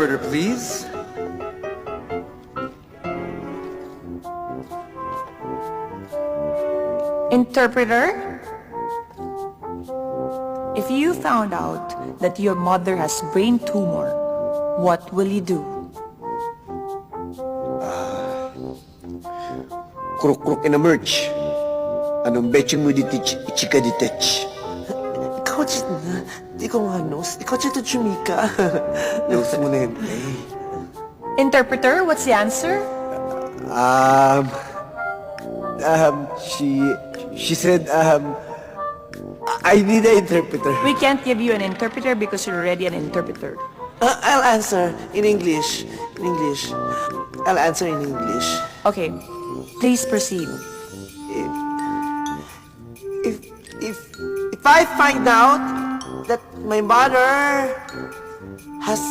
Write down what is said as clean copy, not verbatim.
Order, please. Interpreter, if you found out that your mother has brain tumor, what will you do? Kruk-kruk in a merch. Anong betching mo di chika di tech? Ikaw, Chit na. Di ko nga nos. Ikaw, Chit at Chumika. Nose mo na yun. Eh. Interpreter, what's the answer? She said, I need an interpreter. We can't give you an interpreter because you're already an interpreter. I'll answer in English. In English. I'll answer in English. Okay, please proceed. If I find out that my mother has